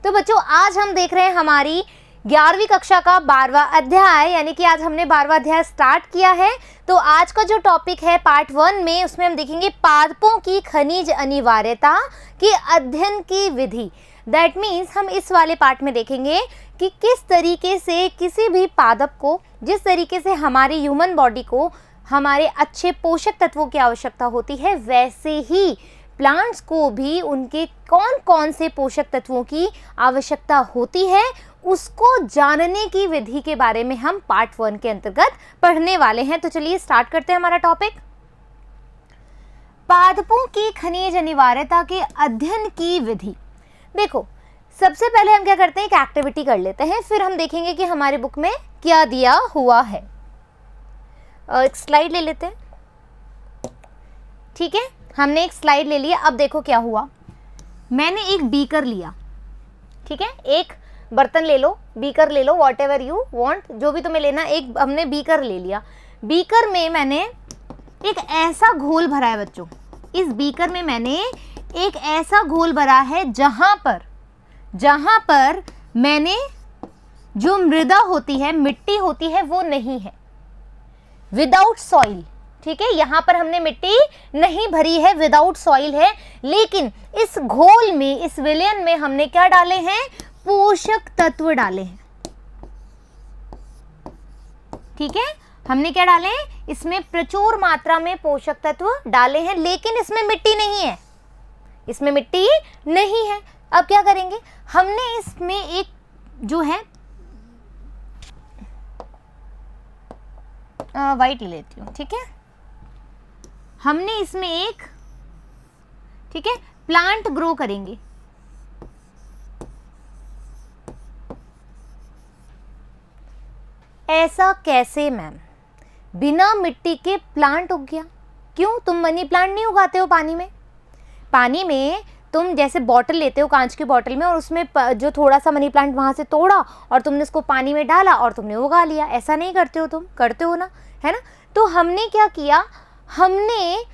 तो बच्चों आज हम देख रहे हैं हमारी 11वीं कक्षा का 12वां अध्याय, यानी कि आज हमने 12वां अध्याय स्टार्ट किया है। तो आज का जो टॉपिक है पार्ट 1 में, उसमें हम देखेंगे पादपों की खनिज अनिवार्यता की अध्ययन की विधि। दैट मीन्स हम इस वाले पार्ट में देखेंगे कि किस तरीके से किसी भी पादप को, जिस तरीके से हमारी ह्यूमन बॉडी को हमारे अच्छे पोषक तत्वों की आवश्यकता होती है, वैसे ही प्लांट्स को भी उनके कौन कौन से पोषक तत्वों की आवश्यकता होती है, उसको जानने की विधि के बारे में हम पार्ट 1 के अंतर्गत पढ़ने वाले हैं। तो चलिए स्टार्ट करते हैं हमारा टॉपिक। पादपों की खनिज अनिवार्यता के अध्ययन की विधि। देखो, सबसे पहले हम क्या करते हैं, एक एक्टिविटी कर लेते हैं, फिर हम देखेंगे कि हमारे बुक में क्या दिया हुआ है। एक स्लाइड ले लेते हैं। ठीक है, हमने एक स्लाइड ले लिया। अब देखो क्या हुआ, मैंने एक बीकर लिया। ठीक है, एक बर्तन ले लो, बीकर ले लो, वॉट एवर यू वॉन्ट, जो भी तुम्हें लेना। एक हमने बीकर ले लिया। बीकर में मैंने एक ऐसा घोल भरा है बच्चों, इस बीकर में मैंने एक ऐसा घोल भरा है जहां पर मैंने जो मृदा होती है, मिट्टी होती है, वो नहीं है, विदाउट सॉइल। ठीक है, यहां पर हमने मिट्टी नहीं भरी है, विदाउट सॉइल है, लेकिन इस घोल में, इस विलयन में हमने क्या डाले हैं, पोषक तत्व डाले हैं। ठीक है, हमने क्या डाले हैं, इसमें प्रचुर मात्रा में पोषक तत्व डाले हैं, लेकिन इसमें मिट्टी नहीं है, इसमें मिट्टी नहीं है। अब क्या करेंगे, हमने इसमें एक जो है वाइट ले लेती हूँ। ठीक है, हमने इसमें एक, ठीक है, प्लांट ग्रो करेंगे। ऐसा कैसे मैम, बिना मिट्टी के प्लांट उग गया? क्यों, तुम मनी प्लांट नहीं उगाते हो पानी में? पानी में तुम जैसे बॉटल लेते हो, कांच की बॉटल में, और उसमें जो थोड़ा सा मनी प्लांट वहाँ से तोड़ा और तुमने उसको पानी में डाला और तुमने उगा लिया। ऐसा नहीं करते हो तुम? करते हो ना, है ना? तो हमने क्या किया, हमने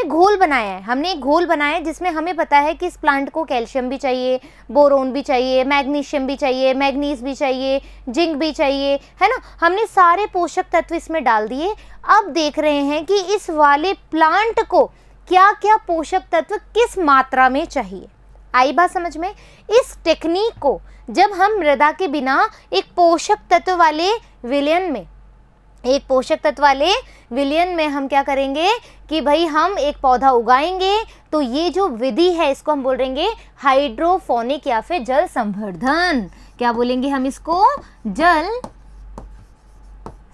घोल बनाया है। हमने एक घोल बनाया है जिसमें हमें पता है कि इस प्लांट को कैल्शियम भी चाहिए, बोरोन भी चाहिए, मैग्नीशियम भी चाहिए, मैग्नीज भी चाहिए, जिंक भी चाहिए, है ना? हमने सारे पोषक तत्व इसमें डाल दिए। अब देख रहे हैं कि इस वाले प्लांट को क्या क्या पोषक तत्व किस मात्रा में चाहिए। आई बात समझ में? इस टेक्निक को जब हम मृदा के बिना एक पोषक तत्व वाले विलयन में हम क्या करेंगे कि भाई हम एक पौधा उगाएंगे, तो ये जो विधि है इसको हम बोलेंगे हाइड्रोफोनिक या फिर जल संवर्धन। क्या बोलेंगे हम इसको? जल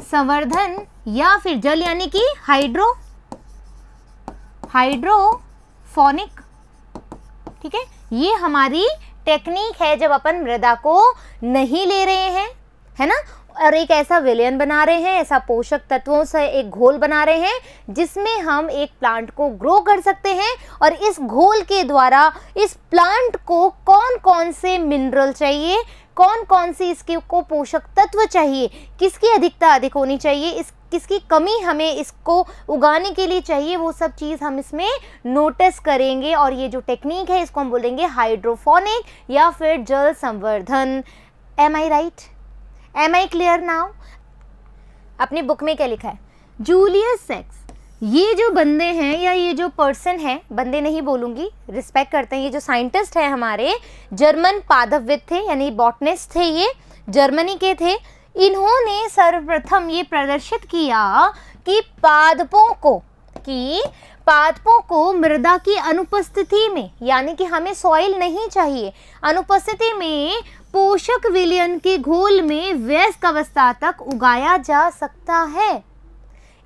संवर्धन, या फिर जल यानी कि हाइड्रोफोनिक। ठीक है, ये हमारी टेक्निक है जब अपन मृदा को नहीं ले रहे हैं, है ना, और एक ऐसा विलयन बना रहे हैं, ऐसा पोषक तत्वों से एक घोल बना रहे हैं जिसमें हम एक प्लांट को ग्रो कर सकते हैं। और इस घोल के द्वारा इस प्लांट को कौन कौन से मिनरल चाहिए, कौन कौन सी इसके को पोषक तत्व चाहिए, किसकी अधिकता अधिक होनी चाहिए, किसकी कमी हमें इसको उगाने के लिए चाहिए, वो सब चीज़ हम इसमें नोटिस करेंगे। और ये जो टेक्निक है इसको हम बोलेंगे हाइड्रोफोनिक या फिर जल संवर्धन। Am I right? Am I clear now? अपनी बुक में क्या लिखा है? जूलियस सेक्स, ये जो बंदे हैं या ये जो पर्सन है, बंदे नहीं बोलूँगी, रिस्पेक्ट करते हैं, ये जो साइंटिस्ट है हमारे, जर्मन पादपविद थे, यानी बॉटनिस्ट थे, ये जर्मनी के थे। इन्होंने सर्वप्रथम ये प्रदर्शित किया कि पादपों को मृदा की अनुपस्थिति में, यानी कि हमें सॉइल नहीं चाहिए, अनुपस्थिति में पोषक विलयन के घोल में वयस्क अवस्था तक उगाया जा सकता है।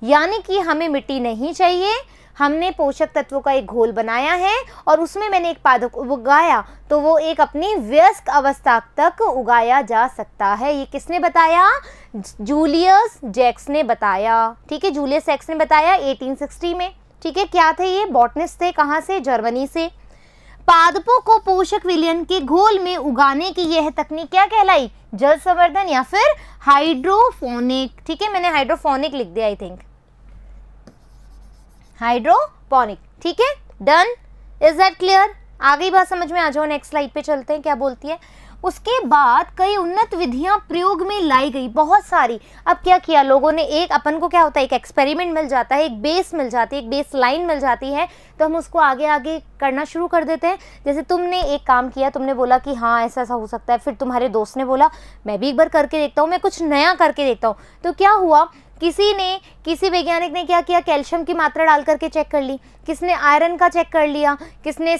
यानी कि हमें मिट्टी नहीं चाहिए, हमने पोषक तत्वों का एक घोल बनाया है और उसमें मैंने एक पादप उगाया, तो वो एक अपनी वयस्क अवस्था तक उगाया जा सकता है। ये किसने बताया? जूलियस जैक्स ने बताया। ठीक है, जूलियस जैक्स ने बताया 1860 में। ठीक है, क्या थे ये? बॉटनिस्ट थे। कहाँ से? जर्मनी से। पादपों को पोषक विलयन के घोल में उगाने की यह तकनीक क्या कहलाई? जल संवर्धन या फिर हाइड्रोफोनिक। ठीक है, मैंने हाइड्रोफोनिक लिख दिया, आई थिंक हाइड्रोपोनिक। ठीक है, डन। Is that clear? आगे बात समझ में आ जाओ, नेक्स्ट स्लाइड पे चलते हैं, क्या बोलती है। उसके बाद कई उन्नत विधियां प्रयोग में लाई गई, बहुत सारी। अब क्या किया लोगों ने, एक अपन को क्या होता है, एक एक्सपेरिमेंट मिल जाता है, एक बेस मिल जाती है, एक बेस लाइन मिल जाती है, तो हम उसको आगे आगे करना शुरू कर देते हैं। जैसे तुमने एक काम किया, तुमने बोला कि हाँ ऐसा ऐसा हो सकता है, फिर तुम्हारे दोस्त ने बोला मैं भी एक बार करके देखता हूँ, मैं कुछ नया करके देखता हूँ। तो क्या हुआ, किसी वैज्ञानिक ने क्या किया, कैल्शियम की मात्रा डाल करके चेक कर ली, किसने आयरन का चेक कर लिया, किसने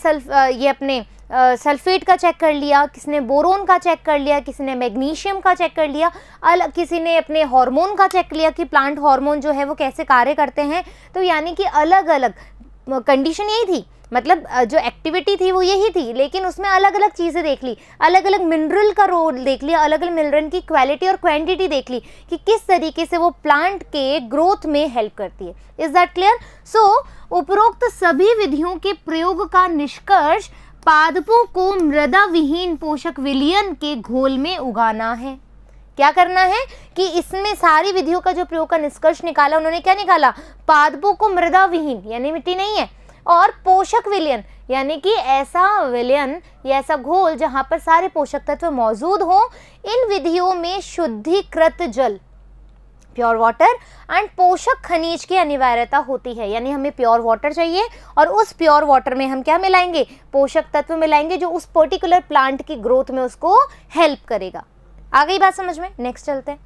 सल्फेट का चेक कर लिया, किसने बोरोन का चेक कर लिया, किसी ने मैग्नीशियम का चेक कर लिया, किसी ने अपने हार्मोन का चेक लिया कि प्लांट हार्मोन जो है वो कैसे कार्य करते हैं। तो यानी कि अलग अलग कंडीशन यही थी, मतलब जो एक्टिविटी थी वो यही थी, लेकिन उसमें अलग अलग चीज़ें देख ली, अलग अलग मिनरल का रोल देख लिया, अलग अलग मिनरल की क्वालिटी और क्वांटिटी देख ली कि किस तरीके से वो प्लांट के ग्रोथ में हेल्प करती है। Is that clear? सो उपरोक्त सभी विधियों के प्रयोग का निष्कर्ष पादपों को मृदा विहीन पोषक विलयन के घोल में उगाना है। क्या करना है कि इसमें सारी विधियों का जो प्रयोग का निष्कर्ष निकाला, उन्होंने क्या निकाला, पादपों को मृदा विहीन यानी मिट्टी नहीं है, और पोषक विलयन यानी कि ऐसा विलयन या ऐसा घोल जहां पर सारे पोषक तत्व मौजूद हो। इन विधियों में शुद्धिकृत जल, प्योर वाटर एंड पोषक खनिज की अनिवार्यता होती है, यानी हमें प्योर वाटर चाहिए और उस प्योर वाटर में हम क्या मिलाएंगे, पोषक तत्व मिलाएंगे जो उस पर्टिकुलर प्लांट की ग्रोथ में उसको हेल्प करेगा। आ गई बात समझ में? नेक्स्ट चलते हैं।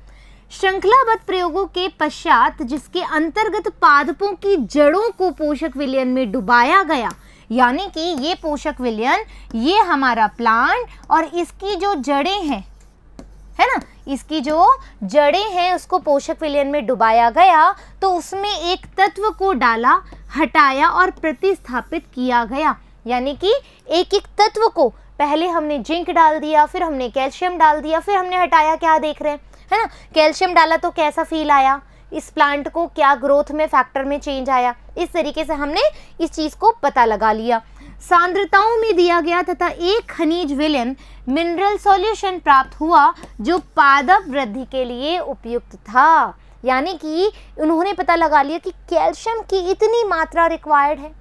श्रृंखलाबद्ध प्रयोगों के पश्चात जिसके अंतर्गत पादपों की जड़ों को पोषक विलयन में डुबाया गया, यानी कि ये पोषक विलयन, ये हमारा प्लांट और इसकी जो जड़ें हैं, है ना, इसकी जो जड़ें हैं उसको पोषक विलयन में डुबाया गया, तो उसमें एक तत्व को डाला, हटाया और प्रतिस्थापित किया गया। यानी कि एक एक तत्व को पहले हमने जिंक डाल दिया, फिर हमने कैल्शियम डाल दिया, फिर हमने हटाया, क्या देख रहे हैं, है ना, कैल्शियम डाला तो कैसा फील आया, इस प्लांट को क्या ग्रोथ में फैक्टर में चेंज आया, इस तरीके से हमने इस चीज को पता लगा लिया। सांद्रताओं में दिया गया तथा एक खनिज विलयन मिनरल सॉल्यूशन प्राप्त हुआ जो पादप वृद्धि के लिए उपयुक्त था। यानी कि उन्होंने पता लगा लिया कि कैल्शियम की इतनी मात्रा रिक्वायर्ड है,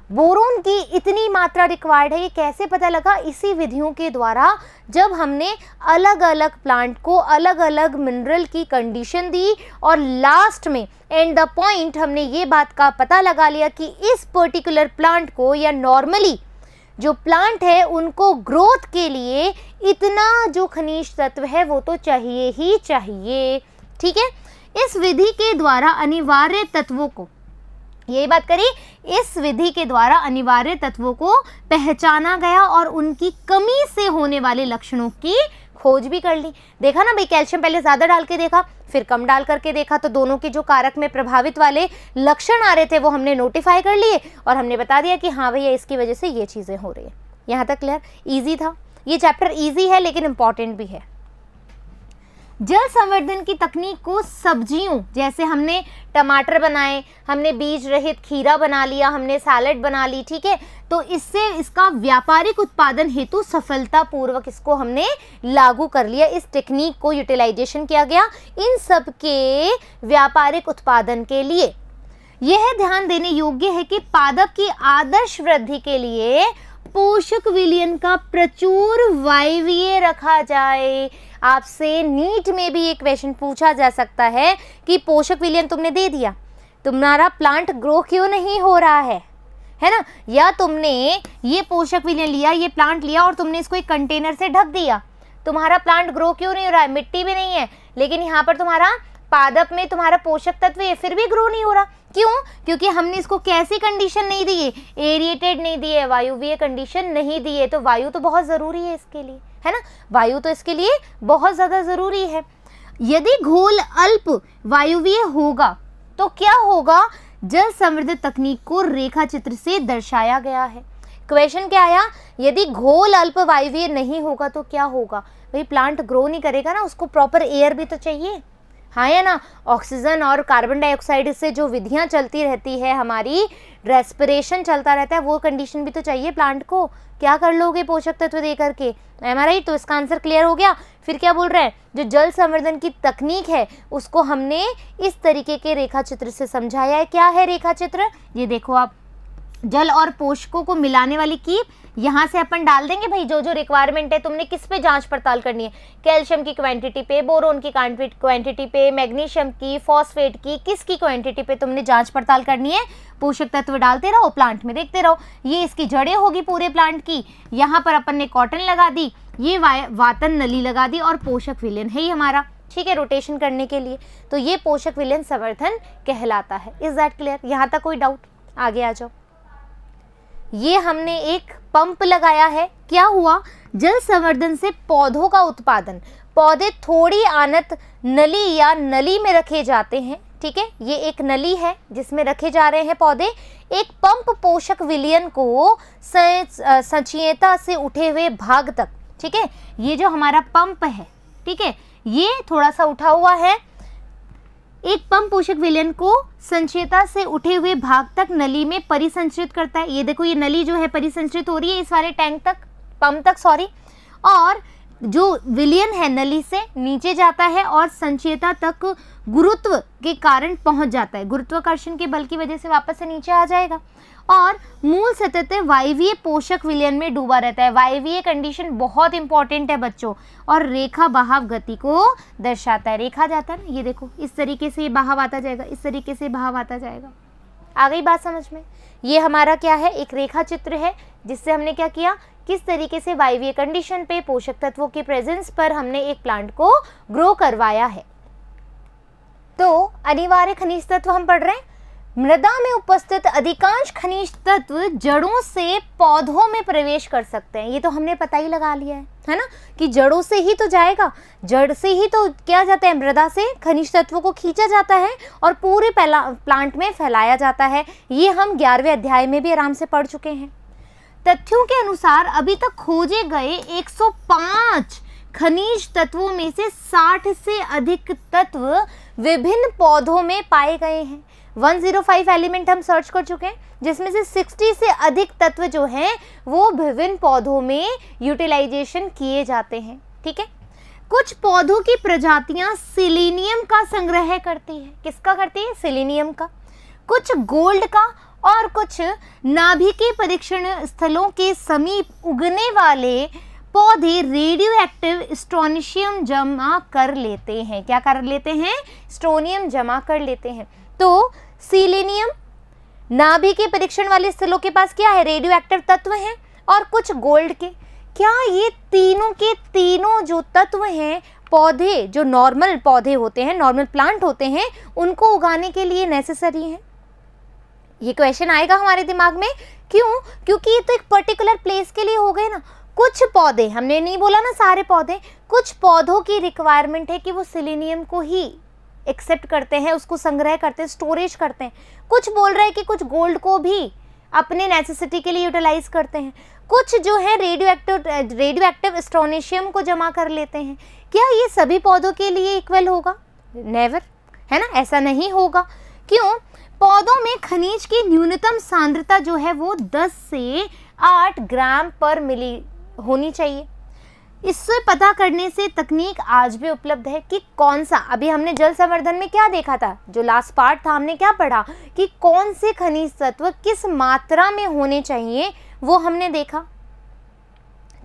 बोरोन की इतनी मात्रा रिक्वायर्ड है। ये कैसे पता लगा? इसी विधियों के द्वारा, जब हमने अलग अलग प्लांट को अलग अलग मिनरल की कंडीशन दी और लास्ट में एंड द पॉइंट हमने ये बात का पता लगा लिया कि इस पर्टिकुलर प्लांट को या नॉर्मली जो प्लांट है उनको ग्रोथ के लिए इतना जो खनिज तत्व है वो तो चाहिए ही चाहिए। ठीक है, इस विधि के द्वारा अनिवार्य तत्वों को, यही बात करी, इस विधि के द्वारा अनिवार्य तत्वों को पहचाना गया और उनकी कमी से होने वाले लक्षणों की खोज भी कर ली। देखा ना भाई, कैल्शियम पहले ज़्यादा डाल के देखा, फिर कम डाल करके देखा, तो दोनों के जो कारक में प्रभावित वाले लक्षण आ रहे थे वो हमने नोटिफाई कर लिए और हमने बता दिया कि हाँ भैया इसकी वजह से ये चीज़ें हो रही है। यहाँ तक क्लियर? ईजी था ये चैप्टर, ईजी है लेकिन इम्पॉर्टेंट भी है। जल संवर्धन की तकनीक को सब्जियों, जैसे हमने टमाटर बनाए, हमने बीज रहित खीरा बना लिया, हमने सैलेड बना ली, ठीक है, तो इससे इसका व्यापारिक उत्पादन हेतु सफलतापूर्वक इसको हमने लागू कर लिया। इस टेक्निक को यूटिलाइजेशन किया गया इन सब के व्यापारिक उत्पादन के लिए। यह ध्यान देने योग्य है कि पादप की आदर्श वृद्धि के लिए पोषक विलयन का प्रचुर वायवीय रखा जाए। आपसे नीट में भी एक क्वेश्चन पूछा जा सकता है कि पोषक विलयन तुमने दे दिया, तुम्हारा प्लांट ग्रो क्यों नहीं हो रहा है ना, या तुमने ये पोषक विलयन लिया, ये प्लांट लिया और तुमने इसको एक कंटेनर से ढक दिया, तुम्हारा प्लांट ग्रो क्यों नहीं हो रहा है, मिट्टी भी नहीं है, लेकिन यहाँ पर तुम्हारा पादप में तुम्हारा पोषक तत्व है, फिर भी ग्रो नहीं हो रहा। क्यों? क्योंकि हमने इसको कैसी कंडीशन नहीं दी है, एरिएटेड नहीं दी है, वायुवीय कंडीशन नहीं दी है। तो वायु तो बहुत ज़रूरी है इसके लिए, है ना, वायु तो इसके लिए बहुत ज़्यादा ज़रूरी है। यदि घोल अल्प वायुवीय होगा तो क्या होगा? जल समृद्ध तकनीक को रेखा चित्र से दर्शाया गया है। क्वेश्चन क्या आया? यदि घोल अल्प वायुवीय नहीं होगा तो क्या होगा? भाई प्लांट ग्रो नहीं करेगा ना, उसको प्रॉपर एयर भी तो चाहिए, हाँ या ना, ऑक्सीजन और कार्बन डाइऑक्साइड से जो विधियां चलती रहती है, हमारी रेस्पिरेशन चलता रहता है, वो कंडीशन भी तो चाहिए प्लांट को। क्या कर लोगे पोषक तत्व दे करके? M I right? तो इसका आंसर क्लियर हो गया। फिर क्या बोल रहे हैं, जो जल संवर्धन की तकनीक है उसको हमने इस तरीके के रेखा चित्र से समझाया है। क्या है रेखा चित्र? ये देखो आप, जल और पोषकों को मिलाने वाली कीप यहाँ से अपन डाल देंगे भाई जो जो रिक्वायरमेंट है। तुमने किस पे जांच पड़ताल करनी है, कैल्शियम की क्वांटिटी पे, बोरोन की क्वांटिटी पे, मैग्नीशियम की, फॉस्फेट की, किसकी क्वांटिटी पे तुमने जांच पड़ताल करनी है। पोषक तत्व डालते रहो, प्लांट में देखते रहो। ये इसकी जड़ें होगी पूरे प्लांट की। यहाँ पर अपन ने कॉटन लगा दी, ये वातन नली लगा दी और पोषक विलयन है ये हमारा, ठीक है, रोटेशन करने के लिए। तो ये पोषक विलयन संवर्धन कहलाता है। Is that clear? यहाँ तक कोई डाउट? आगे आ जाओ। ये हमने एक पंप लगाया है, क्या हुआ, जल संवर्धन से पौधों का उत्पादन, पौधे थोड़ी आनत नली या नली में रखे जाते हैं, ठीक है। ये एक नली है जिसमें रखे जा रहे हैं पौधे। एक पंप पोषक विलयन को संचयिता से उठे हुए भाग तक, ठीक है, ये जो हमारा पंप है, ठीक है, ये थोड़ा सा उठा हुआ है। एक पंप पोषक विलयन को संचयिता से उठे हुए भाग तक नली में परिसंचरित करता है। ये देखो, ये नली जो है परिसंचरित हो रही है इस वाले टैंक तक, पंप तक सॉरी, और जो विलयन है नली से नीचे जाता है और संचयिता तक गुरुत्व के कारण पहुंच जाता है, गुरुत्वाकर्षण के बल की वजह से वापस से नीचे आ जाएगा और मूल सतह वायवीय पोषक विलयन में डूबा रहता है। वायवीय कंडीशन बहुत इंपॉर्टेंट है बच्चों, और रेखा बहाव गति को दर्शाता है। रेखा जाता है ना, ये देखो इस तरीके से बहाव आता जाएगा, इस तरीके से बहाव आता जाएगा। आ गई बात समझ में? ये हमारा क्या है, एक रेखा चित्र है जिससे हमने क्या किया, किस तरीके से वायवीय कंडीशन पे पोषक तत्वों के प्रेजेंस पर हमने एक प्लांट को ग्रो करवाया है। तो अनिवार्य खनिज तत्व हम पढ़ रहे हैं। मृदा में उपस्थित अधिकांश खनिज तत्व जड़ों से पौधों में प्रवेश कर सकते हैं। ये तो हमने पता ही लगा लिया है ना, कि जड़ों से ही तो जाएगा, जड़ से ही तो क्या जाता है, मृदा से खनिज तत्वों को खींचा जाता है और पूरे प्लांट में फैलाया जाता है। ये हम 11वें अध्याय में भी आराम से पढ़ चुके हैं। तथ्यों के अनुसार अभी तक खोजे गए 105 खनिज तत्वों में से 60 से अधिक तत्व विभिन्न पौधों में पाए गए हैं। 105 एलिमेंट हम सर्च कर चुके हैं, जिसमें से 60 से अधिक तत्व जो हैं वो विभिन्न पौधों में यूटिलाइजेशन किए जाते हैं, ठीक है। कुछ पौधों की प्रजातियां सिलीनियम का संग्रह करती है। किसका करती है? सिलीनियम का। कुछ गोल्ड का और कुछ नाभिकीय परीक्षण स्थलों के समीप उगने वाले पौधे रेडियो एक्टिव स्ट्रोनिशियम जमा कर लेते हैं। क्या कर लेते हैं? स्ट्रोनियम जमा कर लेते हैं। तो सिलीनियम, नाभिकीय परीक्षण वाले स्थलों के पास क्या है? रेडियो एक्टिव तत्व हैं और कुछ गोल्ड के। क्या ये तीनों के तीनों जो तत्व हैं, पौधे जो नॉर्मल पौधे होते हैं, नॉर्मल प्लांट होते हैं, उनको उगाने के लिए नेसेसरी हैं? ये क्वेश्चन आएगा हमारे दिमाग में। क्यों? क्योंकि ये तो एक पर्टिकुलर प्लेस के लिए हो गए ना। कुछ पौधे, हमने नहीं बोला ना सारे पौधे, कुछ पौधों की रिक्वायरमेंट है कि वो सिलीनियम को ही एक्सेप्ट करते हैं, उसको संग्रह करते हैं, स्टोरेज करते हैं। कुछ बोल रहे हैं कि कुछ गोल्ड को भी अपने नेसेसिटी के लिए यूटिलाइज करते हैं। कुछ जो है रेडियो एक्टिव स्ट्रोनिशियम को जमा कर लेते हैं। क्या ये सभी पौधों के लिए इक्वल होगा? नेवर, है ना, ऐसा नहीं होगा। क्यों? पौधों में खनिज की न्यूनतम सांद्रता जो है वो 10 से 8 ग्राम पर मिली होनी चाहिए। इससे पता करने से तकनीक आज भी उपलब्ध है कि कौन सा, अभी हमने जल संवर्धन में क्या देखा था, जो लास्ट पार्ट था हमने क्या पढ़ा कि कौन से खनिज तत्व किस मात्रा में होने चाहिए, वो हमने देखा,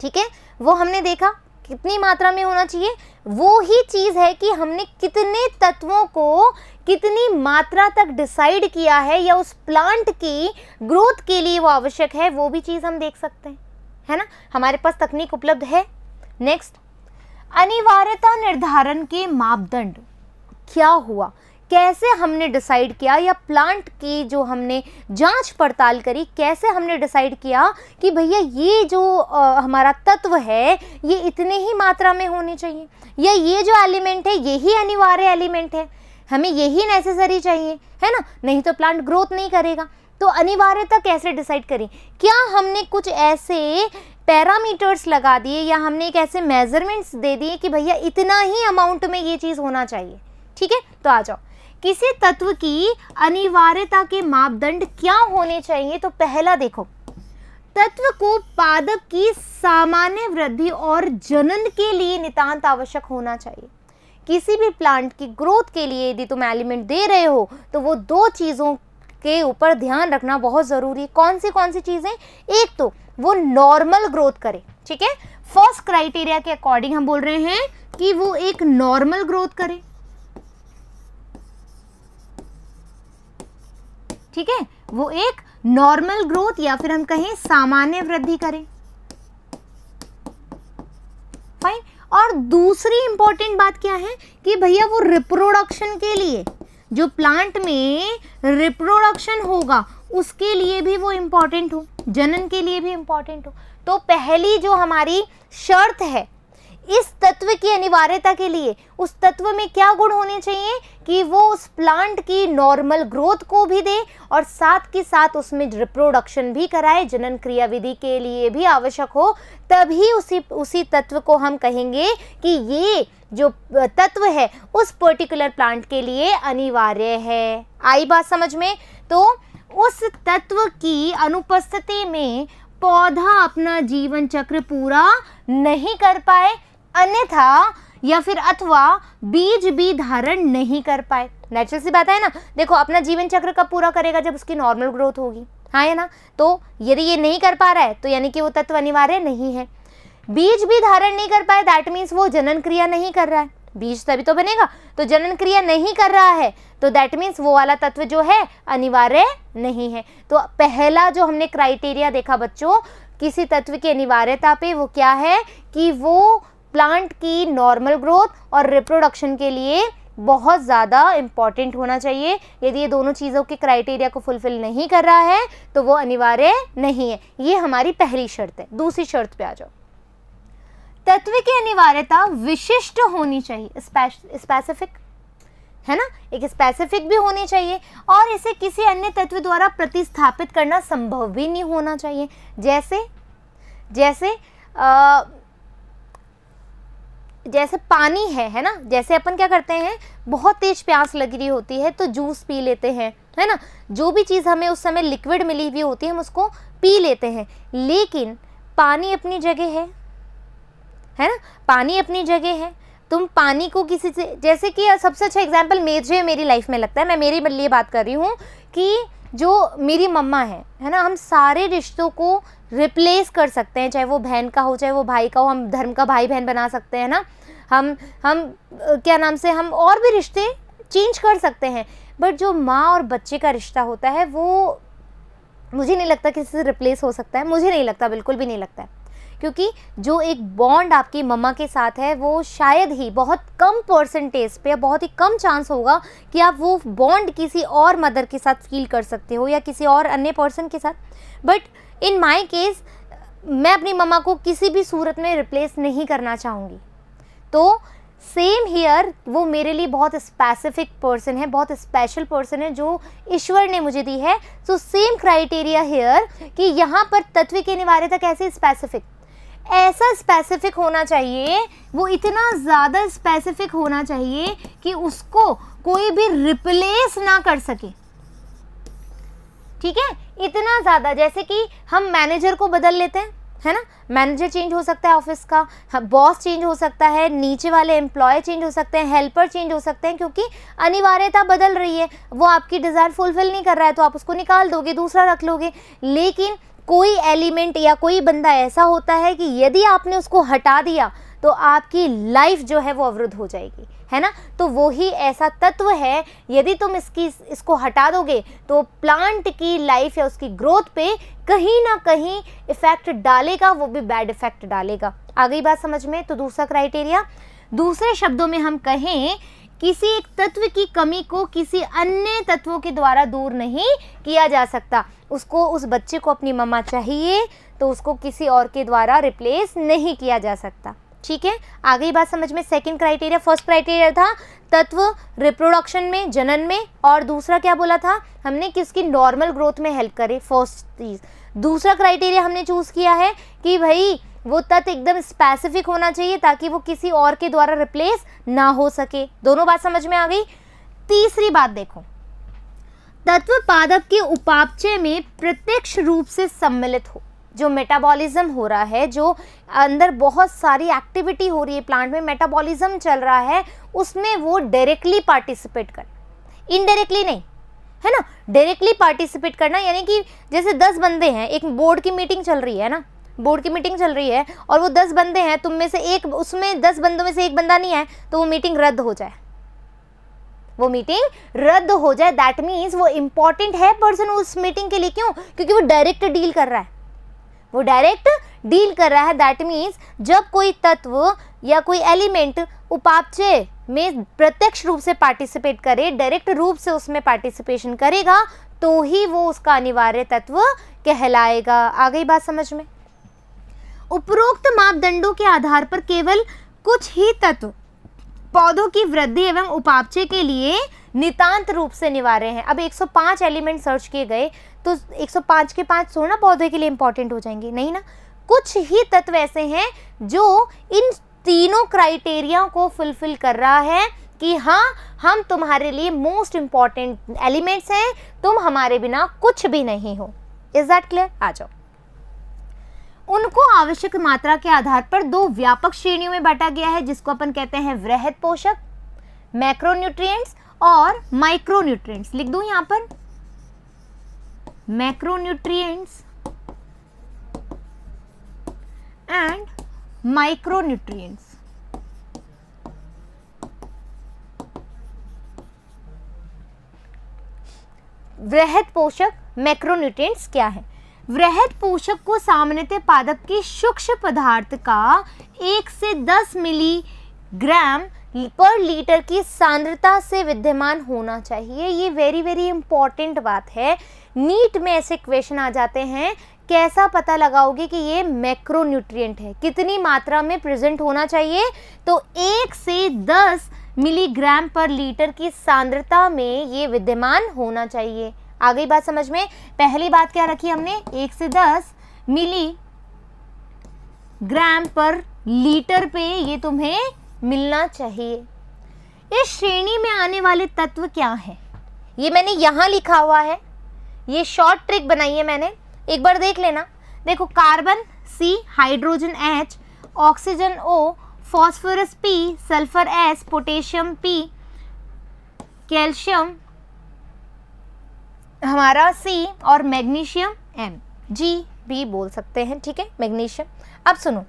ठीक है, वो हमने देखा कितनी मात्रा में होना चाहिए। वो ही चीज़ है कि हमने कितने तत्वों को कितनी मात्रा तक डिसाइड किया है या उस प्लांट की ग्रोथ के लिए वो आवश्यक है, वो भी चीज़ हम देख सकते हैं, है ना, हमारे पास तकनीक उपलब्ध है। नेक्स्ट, अनिवार्यता निर्धारण के मापदंड क्या हुआ, कैसे हमने डिसाइड किया, या प्लांट की जो हमने जांच पड़ताल करी, कैसे हमने डिसाइड किया कि भैया ये जो हमारा तत्व है ये इतने ही मात्रा में होने चाहिए, या ये जो एलिमेंट है यही अनिवार्य एलिमेंट है, हमें यही नेसेसरी चाहिए, है ना, नहीं तो प्लांट ग्रोथ नहीं करेगा। तो अनिवार्यता कैसे डिसाइड करें? क्या हमने कुछ ऐसे पैरामीटर्स लगा दिए या हमने एक ऐसे मेजरमेंट्स दे दिए कि भैया इतना ही अमाउंट में ये चीज़ होना चाहिए, ठीक है। तो आ जाओ, किसी तत्व की अनिवार्यता के मापदंड क्या होने चाहिए? तो पहला देखो, तत्व को पादप की सामान्य वृद्धि और जनन के लिए नितांत आवश्यक होना चाहिए। किसी भी प्लांट की ग्रोथ के लिए यदि तुम एलिमेंट दे रहे हो तो वो दो चीज़ों के ऊपर ध्यान रखना बहुत ज़रूरी है। कौन सी चीज़ें? एक तो वो नॉर्मल ग्रोथ करे। ठीक है, फर्स्ट क्राइटेरिया के अकॉर्डिंग हम बोल रहे हैं कि वो एक नॉर्मल ग्रोथ करे। ठीक है, वो एक नॉर्मल ग्रोथ या फिर हम कहें सामान्य वृद्धि करें। फाइन। और दूसरी इंपॉर्टेंट बात क्या है कि भैया वो रिप्रोडक्शन के लिए, जो प्लांट में रिप्रोडक्शन होगा उसके लिए भी वो इंपॉर्टेंट हो, जनन के लिए भी इंपॉर्टेंट हो। तो पहली जो हमारी शर्त है इस तत्व की अनिवार्यता के लिए, उस तत्व में क्या गुण होने चाहिए कि वो उस प्लांट की नॉर्मल ग्रोथ को भी दे और साथ के साथ उसमें रिप्रोडक्शन भी कराए, जनन क्रिया विधि के लिए भी आवश्यक हो, तभी उसी तत्व को हम कहेंगे कि ये जो तत्व है उस पर्टिकुलर प्लांट के लिए अनिवार्य है। आई बात समझ में? तो उस तत्व की अनुपस्थिति में पौधा अपना जीवन चक्र पूरा नहीं कर पाए, अन्यथा या फिर अथवा बीज भी धारण नहीं कर पाए। नेचुरल सी बात है ना। देखो, अपना जीवन चक्र कब पूरा करेगा? जब उसकी नॉर्मल ग्रोथ होगी, हाँ है ना। तो यदि ये नहीं कर पा रहा है तो यानी कि वो तत्व अनिवार्य नहीं है। बीज भी धारण नहीं कर पाए, दैट मीन्स वो जनन क्रिया नहीं कर रहा है। बीज तभी तो बनेगा, तो जनन क्रिया नहीं कर रहा है तो दैट मीन्स वो वाला तत्व जो है अनिवार्य नहीं है। तो पहला जो हमने क्राइटेरिया देखा बच्चों किसी तत्व की अनिवार्यता पे, वो क्या है कि वो प्लांट की नॉर्मल ग्रोथ और रिप्रोडक्शन के लिए बहुत ज़्यादा इम्पॉर्टेंट होना चाहिए। यदि ये दोनों चीज़ों के क्राइटेरिया को फुलफिल नहीं कर रहा है तो वो अनिवार्य नहीं है। ये हमारी पहली शर्त है। दूसरी शर्त पे आ जाओ। तत्व की अनिवार्यता विशिष्ट होनी चाहिए, स्पेसिफिक, है ना, एक स्पेसिफिक भी होनी चाहिए और इसे किसी अन्य तत्व द्वारा प्रतिस्थापित करना संभव भी नहीं होना चाहिए। जैसे पानी है ना। जैसे अपन क्या करते हैं, बहुत तेज प्यास लग रही होती है तो जूस पी लेते हैं, है ना। जो भी चीज़ हमें उस समय लिक्विड मिली हुई होती है हम उसको पी लेते हैं, लेकिन पानी अपनी जगह है ना, पानी अपनी जगह है। तुम पानी को किसी से, जैसे कि सबसे अच्छा एग्जाम्पल मुझे मेरी लाइफ में लगता है, मैं मेरे लिए बात कर रही हूँ कि जो मेरी मम्मा है ना, हम सारे रिश्तों को रिप्लेस कर सकते हैं, चाहे वो बहन का हो चाहे वो भाई का हो, हम धर्म का भाई बहन बना सकते हैं ना, हम क्या नाम से हम और भी रिश्ते चेंज कर सकते हैं। बट जो माँ और बच्चे का रिश्ता होता है वो मुझे नहीं लगता किसी से रिप्लेस हो सकता है, मुझे नहीं लगता, बिल्कुल भी नहीं लगता है। क्योंकि जो एक बॉन्ड आपकी मम्मा के साथ है वो शायद ही बहुत कम परसेंटेज पे, बहुत ही कम चांस होगा कि आप वो बॉन्ड किसी और मदर के साथ फील कर सकते हो या किसी और अन्य पर्सन के साथ। बट इन माय केस मैं अपनी मम्मा को किसी भी सूरत में रिप्लेस नहीं करना चाहूँगी। तो सेम हियर, वो मेरे लिए बहुत स्पेसिफिक पर्सन है, बहुत स्पेशल पर्सन है जो ईश्वर ने मुझे दी है। सो सेम क्राइटेरिया हियर कि यहाँ पर तत्व की अनिवार्यता कैसे स्पेसिफिक, ऐसा स्पेसिफिक होना चाहिए, वो इतना ज़्यादा स्पेसिफिक होना चाहिए कि उसको कोई भी रिप्लेस ना कर सके। ठीक है, इतना ज़्यादा, जैसे कि हम मैनेजर को बदल लेते हैं, है ना, मैनेजर चेंज हो सकता है ऑफिस का, बॉस चेंज हो सकता है, नीचे वाले एम्प्लॉय चेंज हो सकते हैं, हेल्पर चेंज हो सकते हैं, क्योंकि अनिवार्यता बदल रही है, वो आपकी डिज़ायर फुलफिल नहीं कर रहा है तो आप उसको निकाल दोगे, दूसरा रख लोगे। लेकिन कोई एलिमेंट या कोई बंदा ऐसा होता है कि यदि आपने उसको हटा दिया तो आपकी लाइफ जो है वो अवरुद्ध हो जाएगी, है ना। तो वो ही ऐसा तत्व है, यदि तुम इसको हटा दोगे तो प्लांट की लाइफ या उसकी ग्रोथ पे कहीं ना कहीं इफेक्ट डालेगा, वो भी बैड इफेक्ट डालेगा। आ गई बात समझ में? तो दूसरा क्राइटेरिया, दूसरे शब्दों में हम कहें किसी एक तत्व की कमी को किसी अन्य तत्वों के द्वारा दूर नहीं किया जा सकता। उसको, उस बच्चे को अपनी मम्मा चाहिए तो उसको किसी और के द्वारा रिप्लेस नहीं किया जा सकता। ठीक है, आ गई बात समझ में? सेकंड क्राइटेरिया, फर्स्ट क्राइटेरिया था तत्व रिप्रोडक्शन में, जनन में, और दूसरा क्या बोला था हमने कि उसकी नॉर्मल ग्रोथ में हेल्प करे, फर्स्ट चीज। दूसरा क्राइटेरिया हमने चूज किया है कि भाई वो तत्व एकदम स्पेसिफिक होना चाहिए ताकि वो किसी और के द्वारा रिप्लेस ना हो सके। दोनों बात समझ में आ गई। तीसरी बात देखो, तत्व पादप के उपापचय में प्रत्यक्ष रूप से सम्मिलित हो। जो मेटाबॉलिज्म हो रहा है, जो अंदर बहुत सारी एक्टिविटी हो रही है प्लांट में, मेटाबॉलिज्म चल रहा है, उसमें वो डायरेक्टली पार्टिसिपेट कर, इनडायरेक्टली नहीं, है ना। डायरेक्टली पार्टिसिपेट करना यानी कि जैसे 10 बंदे हैं, एक बोर्ड की मीटिंग चल रही है ना, बोर्ड की मीटिंग चल रही है और वो 10 बंदे हैं, तुम में से एक, उसमें 10 बंदों में से एक बंदा नहीं है, तो वो मीटिंग रद्द हो जाए, वो मीटिंग रद्द हो जाए, दैट मीन्स वो इंपॉर्टेंट है पर्सन उस मीटिंग के लिए। क्यों? क्योंकि वो डायरेक्ट डील कर रहा है, वो डायरेक्ट डील कर रहा है। दैट मीन्स जब कोई तत्व या कोई एलिमेंट उपापचय में प्रत्यक्ष रूप से पार्टिसिपेट करे, डायरेक्ट रूप से उसमें पार्टिसिपेशन करेगा, तो ही वो उसका अनिवार्य तत्व कहलाएगा। आ गई बात समझ में? उपरोक्त मापदंडों के आधार पर केवल कुछ ही तत्व पौधों की वृद्धि एवं उपापचय के लिए नितांत रूप से अनिवार्य हैं। अब 105 एलिमेंट सर्च किए गए तो 105 के 5 थोड़ा ना पौधे के लिए इंपॉर्टेंट हो जाएंगे, नहीं ना। कुछ ही तत्व ऐसे हैं जो इन तीनों क्राइटेरिया को फुलफिल कर रहा है कि हाँ, हम तुम्हारे लिए मोस्ट इंपॉर्टेंट एलिमेंट्स हैं, तुम हमारे बिना कुछ भी नहीं हो। Is that clear? आ जाओ। उनको आवश्यक मात्रा के आधार पर 2 व्यापक श्रेणियों में बांटा गया है, जिसको अपन कहते हैं वृहद पोषक, मैक्रोन्यूट्रिएंट्स और माइक्रोन्यूट्रिएंट्स। लिख दूं यहां पर, मैक्रोन्यूट्रिएंट्स एंड माइक्रोन्यूट्रिएंट्स। वृहद पोषक, मैक्रोन्यूट्रिएंट्स क्या है? वृहद पोषक को सामान्यतः पादप की सूक्ष्म पदार्थ का 1 से 10 मिलीग्राम पर लीटर की सांद्रता से विद्यमान होना चाहिए। ये वेरी वेरी इंपॉर्टेंट बात है। नीट में ऐसे क्वेश्चन आ जाते हैं, कैसा पता लगाओगे कि ये मैक्रोन्यूट्रिएंट है, कितनी मात्रा में प्रेजेंट होना चाहिए? तो 1 से 10 मिलीग्राम पर लीटर की सांद्रता में ये विद्यमान होना चाहिए। आ गई बात समझ में? पहली बात क्या रखी हमने? 1 से 10 मिलीग्राम पर लीटर पे ये तुम्हें मिलना चाहिए। इस श्रेणी में आने वाले तत्व क्या है? ये मैंने यहाँ लिखा हुआ है, ये शॉर्ट ट्रिक बनाई है मैंने, एक बार देख लेना। देखो, carbon C, hydrogen H, oxygen O, phosphorus P, sulphur S, potassium P, calcium हमारा C और मैग्नीशियम M, G भी बोल सकते हैं, ठीक है, मैग्नीशियम। अब सुनो,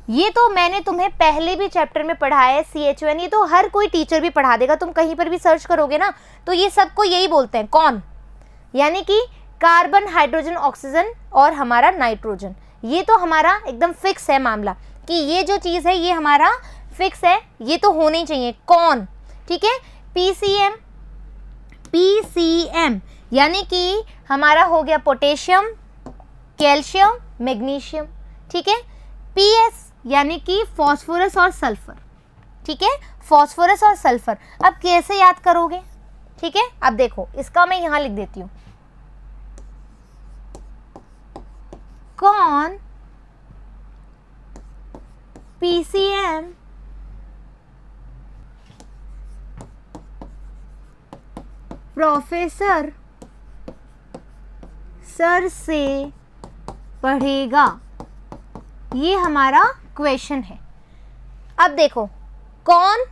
ये तो मैंने तुम्हें पहले भी चैप्टर में पढ़ाया है, CHON, ये तो हर कोई टीचर भी पढ़ा देगा, तुम कहीं पर भी सर्च करोगे ना तो ये सबको यही बोलते हैं। कौन? यानी कि कार्बन, हाइड्रोजन, ऑक्सीजन और हमारा नाइट्रोजन। ये तो हमारा एकदम फिक्स है मामला कि ये जो चीज़ है ये हमारा फिक्स है, ये तो होना ही चाहिए। कौन? ठीक है, PCM यानी कि हमारा हो गया पोटेशियम, कैल्शियम, मैग्नीशियम, ठीक है। PS यानी कि फॉस्फोरस और सल्फर, ठीक है, फॉस्फोरस और सल्फर। अब कैसे याद करोगे? ठीक है, अब देखो, इसका मैं यहां लिख देती हूं। कौन? PCM प्रोफेसर सर से पढ़ेगा, ये हमारा क्वेश्चन है। अब देखो, कौन?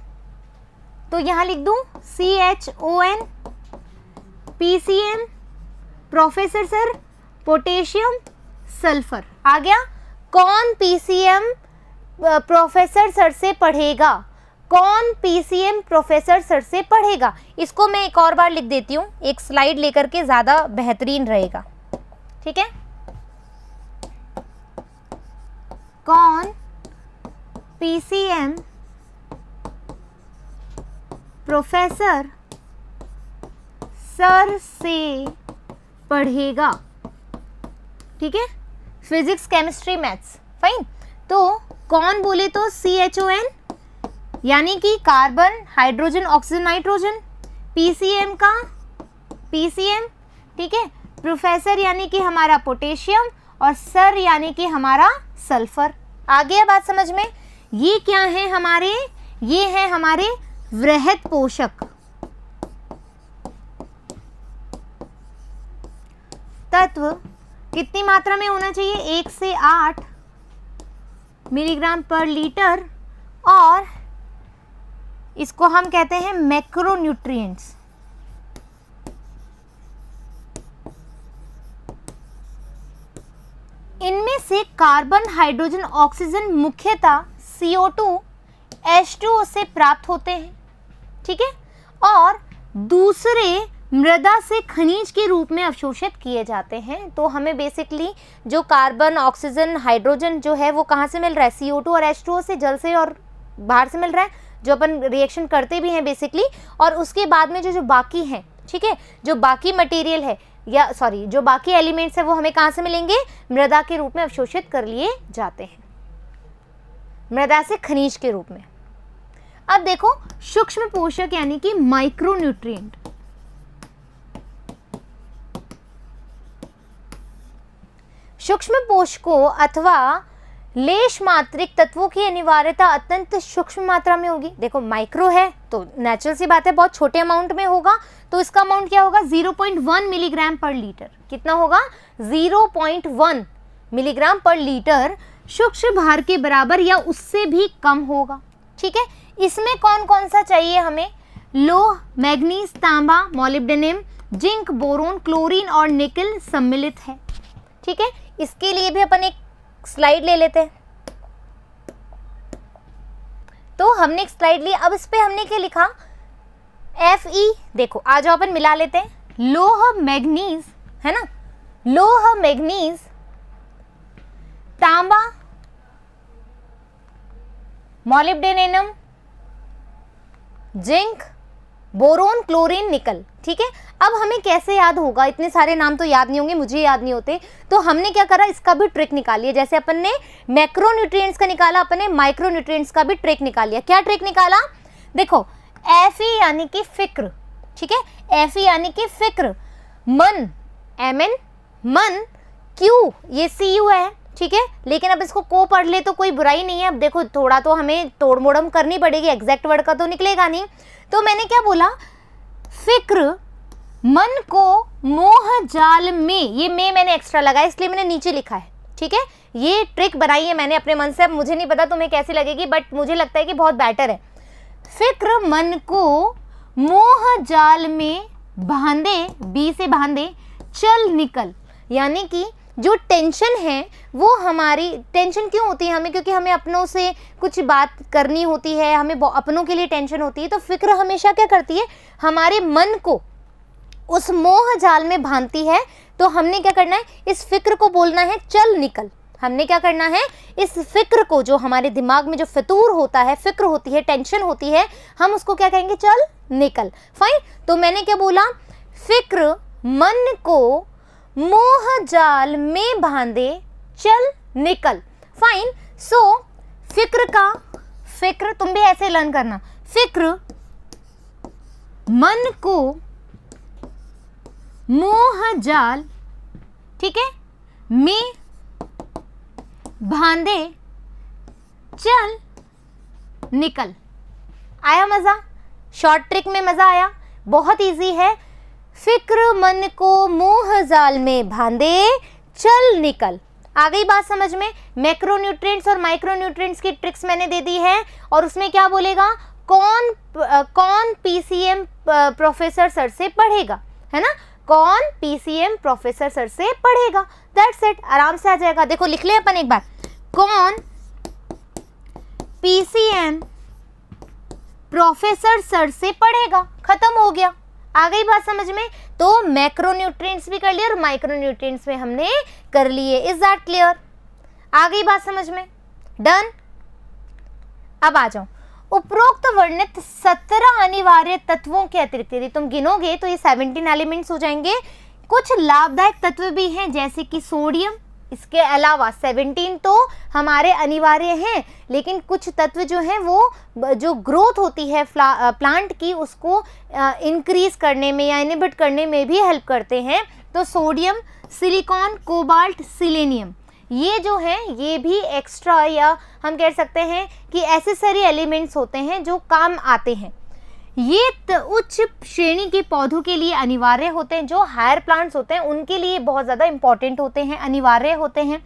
तो यहां लिख दूं CHON, PCM professor sir, potassium, sulphur. आ गया? कौन PCM प्रोफेसर सर से पढ़ेगा? कौन PCM प्रोफेसर सर से पढ़ेगा? इसको मैं एक और बार लिख देती हूँ, एक स्लाइड लेकर के, ज़्यादा बेहतरीन रहेगा, ठीक है। कौन PCM प्रोफेसर सर से पढ़ेगा, ठीक है, फिजिक्स, केमिस्ट्री, मैथ्स, फाइन। तो कौन बोले तो CHON यानी कि carbon, hydrogen, oxygen, nitrogen. PCM का PCM, ठीक है, प्रोफेसर यानी कि हमारा पोटेशियम और सर यानी कि हमारा सल्फर। आ गया बात समझ में? ये क्या है हमारे? ये है हमारे वृहद पोषक तत्व। कितनी मात्रा में होना चाहिए? 1 से 8 मिलीग्राम पर लीटर, और इसको हम कहते हैं मैक्रोन्यूट्रिएंट्स। इनमें से कार्बन, हाइड्रोजन, ऑक्सीजन मुख्यतः CO2 H2O से प्राप्त होते हैं, ठीक है, और दूसरे मृदा से खनिज के रूप में अवशोषित किए जाते हैं। तो हमें बेसिकली जो कार्बन, ऑक्सीजन, हाइड्रोजन जो है वो कहाँ से मिल रहा है? CO2 और H2O से, जल से और बाहर से मिल रहा है, जो अपन रिएक्शन करते भी हैं बेसिकली। और उसके बाद में जो बाकी हैं, ठीक है, जो बाकी मटेरियल है या सॉरी जो बाकी एलिमेंट्स है वो हमें कहाँ से मिलेंगे? मृदा के रूप में अवशोषित कर लिए जाते हैं, मृदा से खनिज के रूप में। अब देखो सूक्ष्म पोषक यानी कि माइक्रोन्यूट्रिएंट। सूक्ष्म पोषकों अथवा लेश मात्रिक तत्वों की अनिवार्यता अत्यंत सूक्ष्म मात्रा में होगी। देखो माइक्रो है तो नेचुरल सी बात है बहुत छोटे अमाउंट में होगा, तो इसका अमाउंट क्या होगा? 0.1 मिलीग्राम पर लीटर। कितना होगा? 0.1 मिलीग्राम पर लीटर सूक्ष्म भार के बराबर या उससे भी कम होगा, ठीक है। इसमें कौन कौन सा चाहिए हमें? लोह, मैग्नीज, तांबा, मोलिब्डेनम, जिंक, बोरोन, क्लोरीन और निकल सम्मिलित है, ठीक है। इसके लिए भी अपन एक स्लाइड ले लेते हैं। तो हमने एक स्लाइड ली, अब इस पे हमने क्या लिखा? Fe। देखो आ जाओ अपन मिला लेते हैं। लोह, मैग्नीज, है ना, लोह, मैग्नीज, तांबा, मोलिब्डेनम, जिंक, बोरोन, क्लोरीन, निकल, ठीक है। अब हमें कैसे याद होगा? इतने सारे नाम तो याद नहीं होंगे, मुझे याद नहीं होते, तो हमने क्या करा? इसका भी ट्रिक निकाली है। जैसे अपन ने मैक्रोन्यूट्रिएंट्स का निकाला, अपन ने माइक्रोन्यूट्रिएंट्स का भी ट्रिक निकाल लिया। क्या ट्रिक निकाला? देखो Fe यानी कि फिक्र, ठीक है, Fe यानी कि फिक्र, मन, Mn, मन, Q ये Cu है, ठीक है, लेकिन अब इसको को पढ़ ले तो कोई बुराई नहीं है। अब देखो थोड़ा तो हमें तोड़ मोड़म करनी पड़ेगी, एग्जैक्ट वर्ड का तो निकलेगा नहीं। तो मैंने क्या बोला? फिक्र, मन को मोह जाल में, ये में मैंने एक्स्ट्रा लगाया इसलिए मैंने नीचे लिखा है, ठीक है। ये ट्रिक बनाई है मैंने अपने मन से, अब मुझे नहीं पता तुम्हें कैसी लगेगी, बट मुझे लगता है कि बहुत बेटर है। फिक्र मन को मोह जाल में बांधे, बी से बांधे, चल निकल, यानी कि जो टेंशन है वो हमारी, टेंशन क्यों होती है हमें? क्योंकि हमें अपनों से कुछ बात करनी होती है, हमें अपनों के लिए टेंशन होती है। तो फिक्र हमेशा क्या करती है? हमारे मन को उस मोह जाल में बांधती है। तो हमने क्या करना है? इस फिक्र को बोलना है चल निकल। हमने क्या करना है? इस फिक्र को, जो हमारे दिमाग में जो फितूर होता है, फिक्र होती है, टेंशन होती है, हम उसको क्या कहेंगे? चल निकल। फाइन। तो मैंने क्या बोला? फिक्र मन को मोह जाल में बांधे, चल निकल। फाइन। सो फिक्र का, फिक्र तुम भी ऐसे लर्न करना, फिक्र मन को मोह जाल, ठीक है, में बांधे, चल निकल। आया मजा? शॉर्ट ट्रिक में मजा आया? बहुत इजी है। फिक्र मन को मोह जाल में बांधे, चल निकल। आ गई बात समझ में? मैक्रोन्यूट्रिएंट्स और माइक्रोन्यूट्रिएंट्स की ट्रिक्स मैंने दे दी है। और उसमें क्या बोलेगा? कौन पीसीएम प्रोफेसर सर से पढ़ेगा, है ना? कौन पीसीएम प्रोफेसर सर से पढ़ेगा। दैट्स इट, आराम से आ जाएगा। देखो लिख ले अपन एक बार, कौन पीसीएम प्रोफेसर सर से पढ़ेगा। खत्म हो गया। आ गई बात समझ में? तो मैक्रोन्यूट्रिएंट्स भी कर लिए और माइक्रोन्यूट्रिएंट्स में हमने कर लिए। Is that clear? आ गई बात समझ में? डन। अब आ जाओ, उपरोक्त वर्णित 17 अनिवार्य तत्वों के अतिरिक्त, यदि तुम गिनोगे तो ये 17 एलिमेंट्स हो जाएंगे। कुछ लाभदायक तत्व भी हैं जैसे कि सोडियम। इसके अलावा 17 तो हमारे अनिवार्य हैं, लेकिन कुछ तत्व जो हैं वो जो ग्रोथ होती है प्लांट की उसको इंक्रीज करने में या इनहिबिट करने में भी हेल्प करते हैं। तो सोडियम, सिलिकॉन, कोबाल्ट, सिलेनियम, ये जो है ये भी एक्स्ट्रा या हम कह सकते हैं कि एसेसरी एलिमेंट्स होते हैं जो काम आते हैं। ये उच्च श्रेणी के पौधों के लिए अनिवार्य होते हैं। जो हायर प्लांट्स होते हैं उनके लिए बहुत ज़्यादा इंपॉर्टेंट होते हैं, अनिवार्य होते हैं।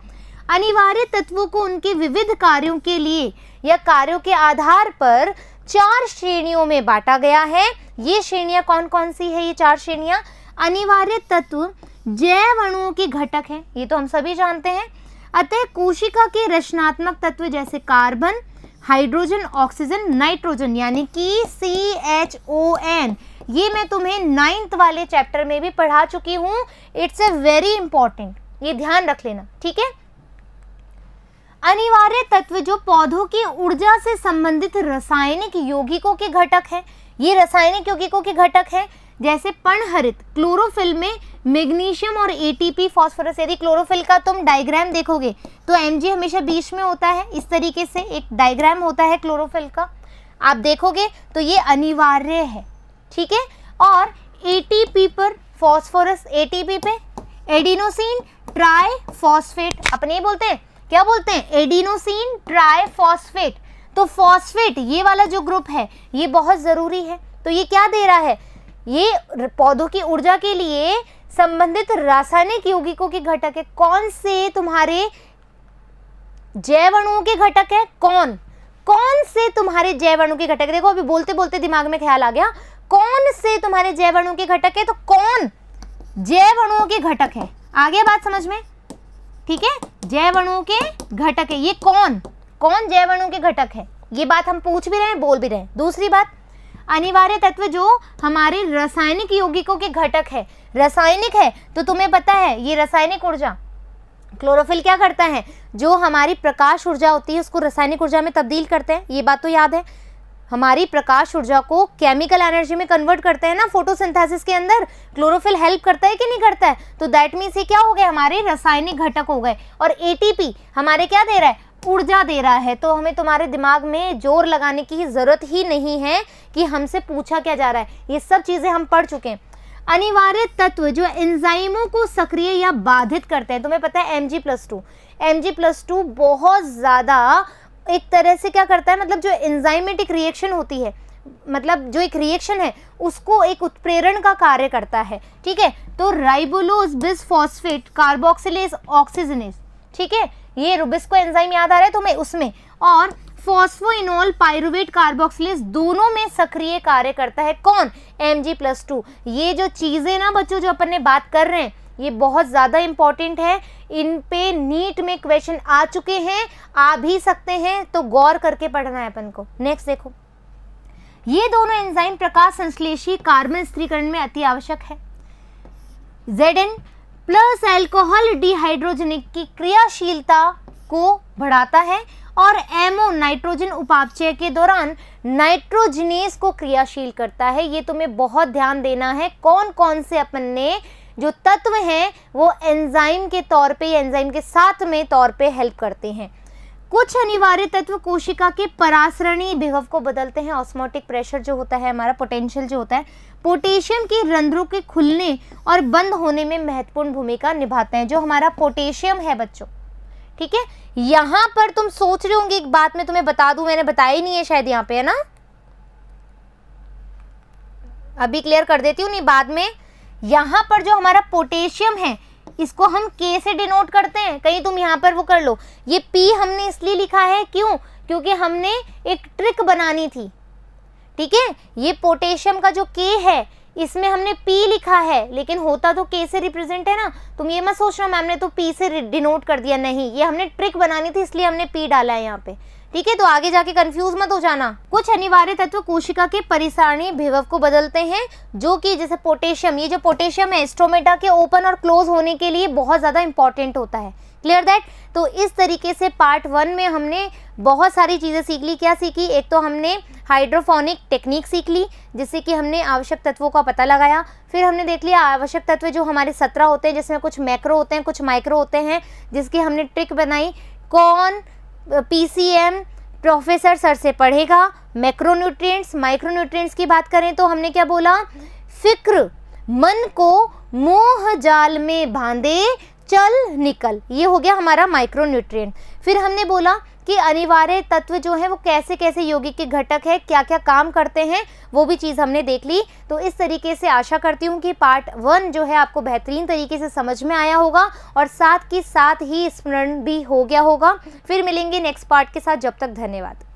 अनिवार्य तत्वों को उनके विविध कार्यों के लिए या कार्यों के आधार पर 4 श्रेणियों में बांटा गया है। ये श्रेणियाँ कौन कौन सी है? ये 4 श्रेणियाँ। अनिवार्य तत्व जैव अणुओं के घटक हैं, ये तो हम सभी जानते हैं। अतः कोशिका के रचनात्मक तत्व जैसे कार्बन, हाइड्रोजन, ऑक्सीजन, नाइट्रोजन यानी कि CHON, ये मैं तुम्हें 9th वाले चैप्टर में भी पढ़ा चुकी हूँ। इट्स ए वेरी इंपॉर्टेंट, ये ध्यान रख लेना, ठीक है। अनिवार्य तत्व जो पौधों की ऊर्जा से संबंधित रासायनिक यौगिकों के घटक हैं, ये रासायनिक यौगिकों के घटक हैं, जैसे पर्णहरित क्लोरोफिल में मैग्नीशियम और ATP, फास्फोरस। यदि क्लोरोफिल का तुम डायग्राम देखोगे तो Mg हमेशा बीच में होता है, इस तरीके से एक डायग्राम होता है क्लोरोफिल का, आप देखोगे तो ये अनिवार्य है, ठीक है। और ATP पर फास्फोरस, ATP पे एडिनोसिन ट्राइफॉस्फेट, अपने बोलते हैं, क्या बोलते हैं, एडिनोसिन ट्राइफॉस्फेट। तो फॉस्फेट ये वाला जो ग्रुप है ये बहुत जरूरी है। तो ये क्या दे रहा है, ये पौधों की ऊर्जा के लिए संबंधित रासायनिक यौगिकों के घटक है। कौन से तुम्हारे जैव अणुओं के घटक है, कौन से तुम्हारे जैव अणु के घटक, देखो अभी बोलते बोलते दिमाग में ख्याल आ गया, कौन से तुम्हारे जैव अणु के घटक है, तो कौन जैव अणुओं के घटक है, आ गया बात समझ में, ठीक है। जैव अणुओं के घटक है, ये कौन जैव अणु के घटक है, ये बात हम पूछ भी रहे हैं, बोल भी रहे हैं। दूसरी बात, अनिवार्य तत्व जो हमारे रासायनिक यौगिकों के घटक है, रासायनिक है तो तुम्हें पता है ये रासायनिक ऊर्जा, क्लोरोफिल क्या करता है, जो हमारी प्रकाश ऊर्जा होती है उसको रासायनिक ऊर्जा में तब्दील करते हैं, ये बात तो याद है। हमारी प्रकाश ऊर्जा को केमिकल एनर्जी में कन्वर्ट करते हैं ना फोटोसिंथेसिस के अंदर, क्लोरोफिल हेल्प करता है कि नहीं करता है। तो दैट मीन्स ये क्या हो गए, हमारे रासायनिक घटक हो गए। और ATP हमारे क्या दे रहा है, ऊर्जा दे रहा है। तो हमें तुम्हारे दिमाग में जोर लगाने की जरूरत ही नहीं है कि हमसे पूछा क्या जा रहा है, ये सब चीजें हम पढ़ चुके हैं। अनिवार्य तत्व जो एंजाइमों को सक्रिय या बाधित करते हैं, तुम्हें पता है Mg+2 बहुत ज्यादा एक तरह से क्या करता है, मतलब जो एंजाइमेटिक रिएक्शन होती है, मतलब जो एक रिएक्शन है उसको एक उत्प्रेरण का कार्य करता है, ठीक है। तो राइबोलोज बिसफॉस्फेट कार्बोक्सिलेज ऑक्सीजनेज, ठीक है, ये रुबिस्को एंजाइम याद आ रहा है तुम्हें उसमें, और फॉस्फोइनोल पाइरुवेट कार्बोक्सिलेज दोनों में सक्रिय कार्य करता है कौन, Mg+2। ये जो चीजें ना बच्चों जो अपन ने बात कर रहे हैं ये बहुत ज़्यादा इंपॉर्टेंट है, इन पे नीट में क्वेश्चन आ चुके हैं, आ भी सकते हैं, तो गौर करके पढ़ना है अपन को। नेक्स्ट देखो, ये दोनों एंजाइम प्रकाश संश्लेषी कार्बन स्थिरीकरण में अति आवश्यक है। Zn प्लस अल्कोहल डिहाइड्रोजनेज की क्रियाशीलता को बढ़ाता है और MO नाइट्रोजन उपापचय के दौरान नाइट्रोजनेज को क्रियाशील करता है। ये तुम्हें बहुत ध्यान देना है, कौन कौन से अपन ने जो तत्व हैं वो एंजाइम के तौर पे, एंजाइम के साथ में तौर पे हेल्प करते हैं। कुछ अनिवार्य तत्व कोशिका के परासरणीय विभव को बदलते हैं। ऑस्मोटिक प्रेशर जो होता है हमारा, पोटेंशियल जो होता है, पोटेशियम के रंध्रों के खुलने और बंद होने में महत्वपूर्ण भूमिका निभाते हैं। जो हमारा पोटेशियम है बच्चों, ठीक है, यहाँ पर तुम सोच रहे होंगे एक बात मैं तुम्हें बता दूं, मैंने बताया ही नहीं है शायद यहाँ पे, है ना, अभी क्लियर कर देती हूँ, नहीं बाद में। यहाँ पर जो हमारा पोटेशियम है इसको हम K से डिनोट करते हैं, कहीं तुम यहाँ पर वो कर लो। ये P हमने इसलिए लिखा है, क्यों, क्योंकि हमने एक ट्रिक बनानी थी, ठीक है। ये पोटेशियम का जो K है इसमें हमने P लिखा है, लेकिन होता तो K से रिप्रेजेंट है ना। तुम ये मत सोचना मैम ने तो P से डिनोट कर दिया, नहीं, ये हमने ट्रिक बनानी थी इसलिए हमने P डाला है यहाँ पे, ठीक है। तो आगे जाके कंफ्यूज मत हो जाना। कुछ अनिवार्य तत्व कोशिका के परिसरणीय विभव को बदलते हैं, जो कि जैसे पोटेशियम, ये जो पोटेशियम है स्टोमेटा के ओपन और क्लोज होने के लिए बहुत ज़्यादा इंपॉर्टेंट होता है, क्लियर दैट। तो इस तरीके से पार्ट 1 में हमने बहुत सारी चीज़ें सीख ली। क्या सीखी, एक तो हमने हाइड्रोफोनिक टेक्निक सीख ली, जिससे कि हमने आवश्यक तत्वों का पता लगाया। फिर हमने देख लिया आवश्यक तत्व जो हमारे 17 होते हैं, जिसमें कुछ मैक्रो होते हैं कुछ माइक्रो होते हैं, जिसकी हमने ट्रिक बनाई। कौन PCM प्रोफेसर सर से पढ़ेगा। मैक्रोन्यूट्रिएंट्स, माइक्रोन्यूट्रिएंट्स की बात करें तो हमने क्या बोला, फिक्र मन को मोह जाल में बांधे चल निकल, ये हो गया हमारा माइक्रोन्यूट्रिएंट। फिर हमने बोला कि अनिवार्य तत्व जो है वो कैसे कैसे यौगिक के घटक है, क्या क्या काम करते हैं, वो भी चीज़ हमने देख ली। तो इस तरीके से आशा करती हूँ कि पार्ट 1 जो है आपको बेहतरीन तरीके से समझ में आया होगा और साथ ही स्मरण भी हो गया होगा। फिर मिलेंगे नेक्स्ट पार्ट के साथ, जब तक धन्यवाद।